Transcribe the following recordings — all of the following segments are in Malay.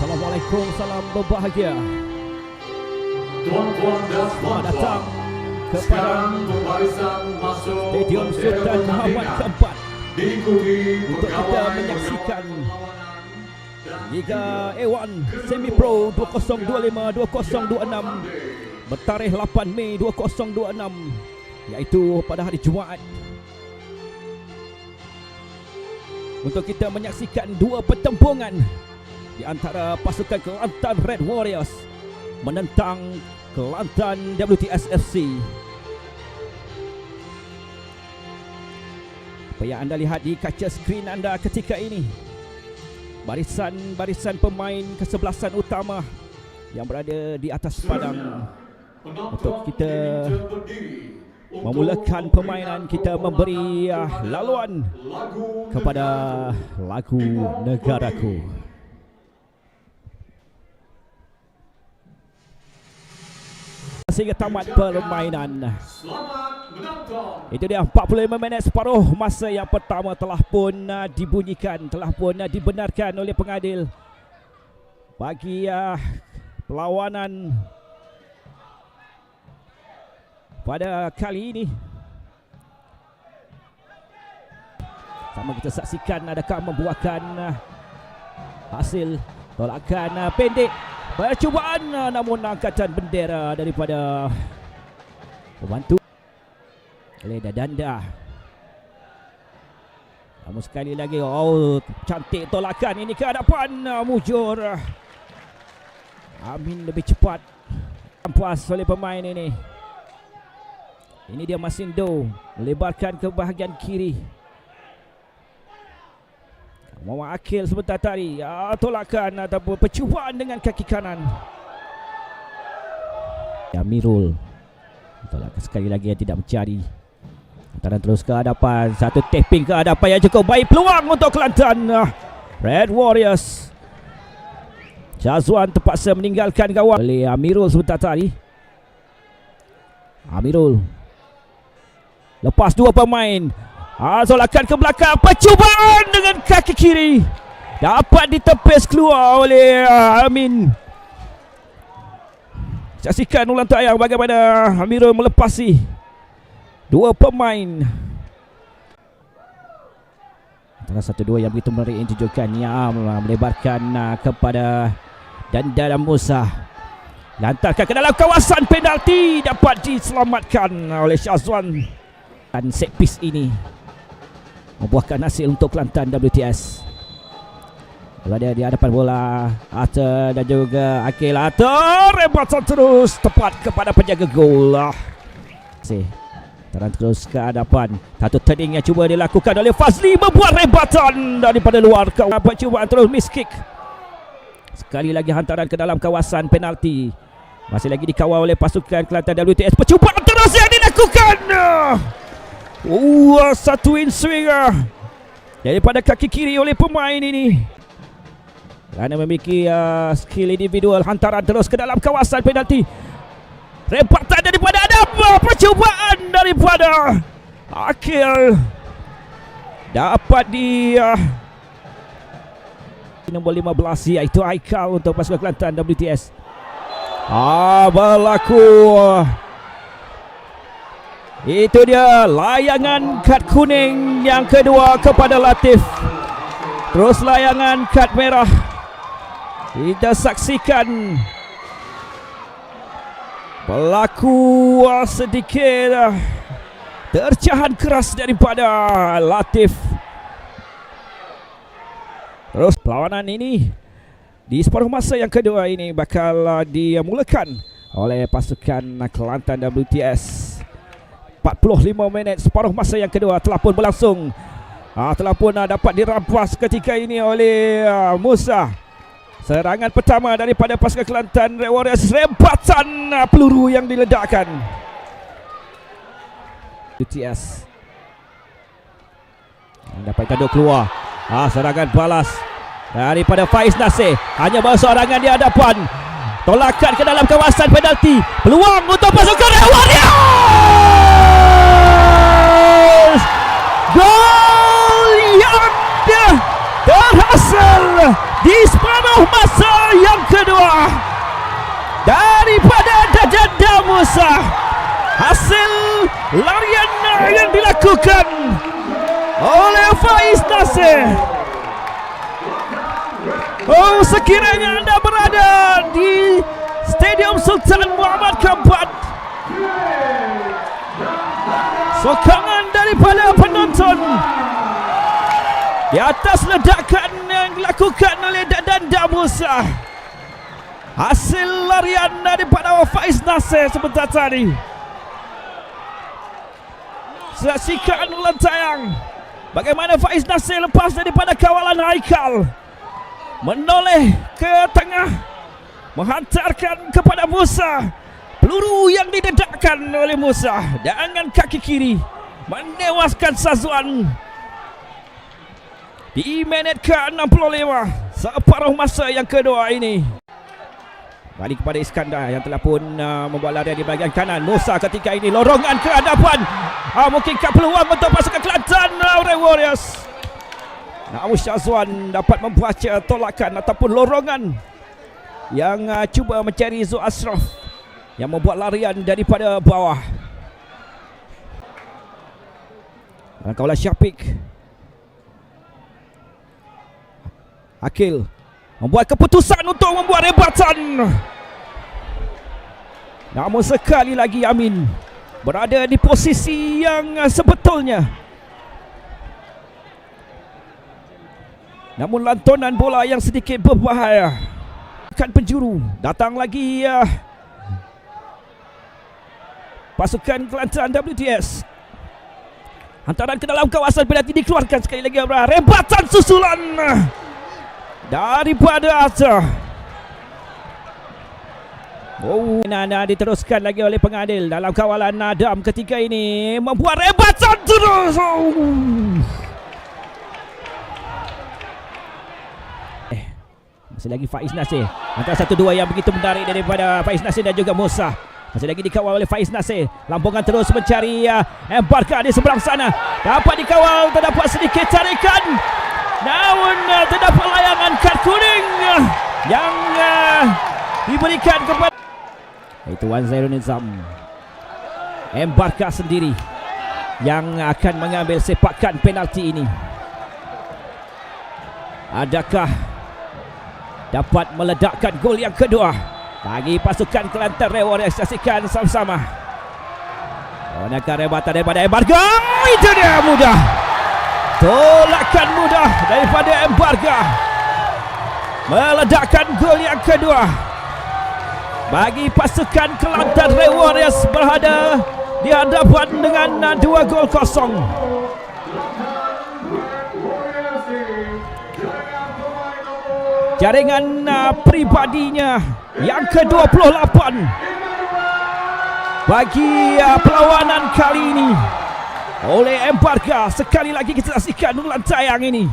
Assalamualaikum, salam berbahagia. Tuan-tuan dan Selamat datang puan-puan, kepada sekarang pembarisan masuk Stadium ke Sultan era Muhammad pertandingan. keempat Diikuti untuk kita pegawai menyaksikan perlawanan dan Liga A1 Semi Pro 2025-2026 bertarikh 8 Mei 2026, iaitu pada hari Jumaat, untuk kita menyaksikan dua pertempuran di antara pasukan Kelantan Red Warriors menentang Kelantan WTS FC. Apa yang anda lihat di kaca skrin anda ketika ini, barisan-barisan pemain kesebelasan utama yang berada di atas padang. Untuk kita memulakan permainan, kita memberi laluan kepada lagu Negaraku. Sehingga tamat permainan. Itu dia 45 minit separuh masa yang pertama telah pun dibunyikan, telah pun dibenarkan oleh pengadil bagi perlawanan pada kali ini. Sama kita saksikan adakah membuahkan hasil tolakan pendek. Percubaan namun angkatan bendera daripada pembantu oleh Dadanda. Namun sekali lagi, cantik tolakan ini ke hadapan, mujur. Amin lebih cepat, puas oleh pemain ini. Ini dia Masindo melebarkan ke bahagian kiri. Muhammad Akil sebentar tadi tolakan ataupun percubaan dengan kaki kanan. Amirul tolakan sekali lagi yang tidak mencari. Hantaran terus ke hadapan, satu tapping ke hadapan yang cukup baik, peluang untuk Kelantan Red Warriors. Syazwan terpaksa meninggalkan gawang oleh Amirul sebentar tadi. Amirul lepas dua pemain, tolakan ke belakang, percubaan dengan kaki kiri, dapat ditepis keluar oleh Amin. Saksikan ulang tayang bagaimana Amirul melepasi dua pemain. Antara satu dua yang begitu menarik tunjukkan melebarkan kepada Danda dan Musa, lantarkan ke dalam kawasan penalti, dapat diselamatkan oleh Syazwan. Dan set piece ini membuahkan hasil untuk Kelantan WTS. Berada di hadapan bola Arthur dan juga Akil. Arthur rebatan terus tepat kepada penjaga gol. Taran terus ke hadapan, satu turning yang cuba dilakukan oleh Fazli, membuat rebatan daripada luar. Percubaan terus miss kick. Sekali lagi hantaran ke dalam kawasan penalti, masih lagi dikawal oleh pasukan Kelantan WTS. Percubaan terus yang dilakukan, satu in swing daripada kaki kiri oleh pemain ini. Kerana memiliki skill individual, hantaran terus ke dalam kawasan penalti. Rebatan daripada Adam, percubaan daripada Akil dapat di nombor 15, iaitu Aikal untuk pasukan Kelantan WTS. Berlaku. Itu dia layangan kad kuning yang kedua kepada Latif. Terus layangan kad merah. Kita saksikan berlaku sedikit tercahan keras daripada Latif. Terus perlawanan ini di separuh masa yang kedua ini bakal dimulakan oleh pasukan Kelantan WTS. 45 minit separuh masa yang kedua telah pun berlangsung. Telah pun dapat dirampas ketika ini oleh Musa. Serangan pertama daripada pasukan Kelantan Red Warriors, rebatan peluru yang diledakkan. WTS dapat tanduk keluar. Serangan balas daripada Faiz Nasir, hanya bawa seorangan di hadapan. Tolakan ke dalam kawasan penalti, peluang untuk pasukan Red Warriors. Gol yang terhasil di separuh masa larian yang dilakukan oleh Faiz Nasir. Oh, sekiranya anda berada di Stadium Sultan Muhammad keempat, sokongan daripada penonton di atas ledakan yang dilakukan oleh Danda Musa, hasil larian daripada Faiz Nasir sebentar tadi. Saksikan ulang tayang bagaimana Faiz Nasir lepas daripada kawalan Haikal menoleh ke tengah, menghantarkan kepada Musa. Peluru yang didedakkan oleh Musa dengan kaki kiri menewaskan Sazwan di minit ke-65 separuh masa yang kedua ini. Balik kepada Iskandar yang telah pun membuat larian di bahagian kanan. Musa ketika ini lorongan ke hadapan, mungkinkah peluang untuk pasukan Kelantan Warriors. Namun Syazwan dapat membaca tolakan ataupun lorongan yang cuba mencari Zul Ashraf yang membuat larian daripada bawah. Kawalan Syafiq, Akil membuat keputusan untuk membuat rebatan. Namun sekali lagi Amin berada di posisi yang sebetulnya. Namun lantunan bola yang sedikit berbahaya. Kan penjuru, datang lagi pasukan Kelantan WTS. Hantaran ke dalam kawasan penalti dikeluarkan sekali lagi. Rebatan susulan daripada Azhar. Nana diteruskan lagi oleh pengadil dalam kawalan Nadam ketika ini membuat rebatan terus. Masih lagi Faiz Nasir, antara 1-2 yang begitu menarik daripada Faiz Nasir dan juga Musa. Masih lagi dikawal oleh Faiz Nasir, lampungan terus mencari Embarkah di seberang sana. Dapat dikawal, terdapat sedikit tarikan, namun terdapat layangan kad kuning yang diberikan kepada itu Wan Zairul Nizam. Embarkah sendiri yang akan mengambil sepakan penalti ini. Adakah dapat meledakkan gol yang kedua bagi pasukan Kelantan Warriors? Saksikan sama-sama. Gunakan rebatan daripada Embarkah. Itu dia, mudah. Tolakan mudah daripada Embarkah meledakkan gol yang kedua bagi pasukan Kelantan Warriors, berada di hadapan dengan 2-0. Jaringan pribadinya yang ke-28 bagi perlawanan kali ini oleh Embarkah. Sekali lagi kita saksikan ulang tayang ini.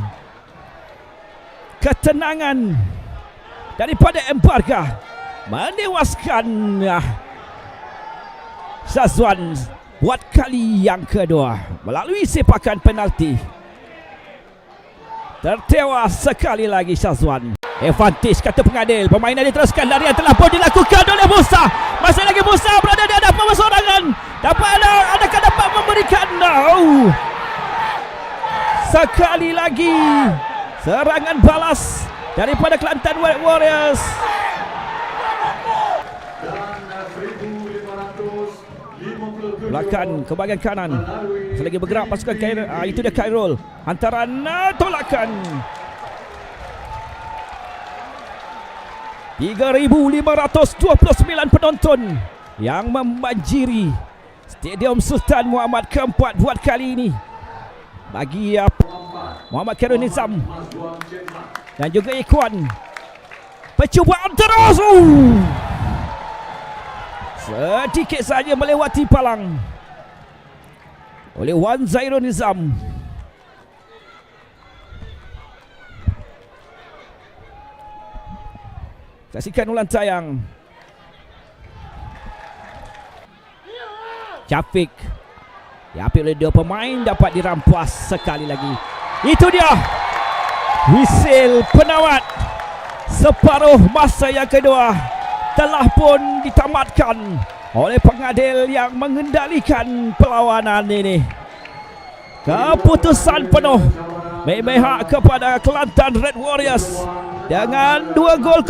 Ketenangan daripada Embarkah menewaskan Sazwan buat kali yang kedua melalui sepakan penalti. Tertewas sekali lagi Sazwan. Advantage kata pengadil. Permainan diteruskan, larian telah pun dilakukan oleh Musa. Masih lagi Musa berada di hadapan serangan. Adakah dapat memberikan sekali lagi serangan balas daripada Kelantan Warriors. Belakang ke bahagian kanan. Selagi bergerak pasukan Khairul. Itu dia Khairul. Hantaran tolakan. 3,529 penonton yang membanjiri Stadium Sultan Muhammad keempat buat kali ini bagi Muhammad Khairul Nizam dan juga Ikhwan. Percubaan terus, sedikit saja melewati palang oleh Wan Zairul Nizam. Saksikan ulang tayang. Syafiq diambil oleh dua pemain, dapat dirampas sekali lagi. Itu dia whistle penawat. Separuh masa yang kedua telah pun ditamatkan oleh pengadil yang mengendalikan perlawanan ini. Keputusan penuh memihak kepada Kelantan Red Warriors dengan 2-0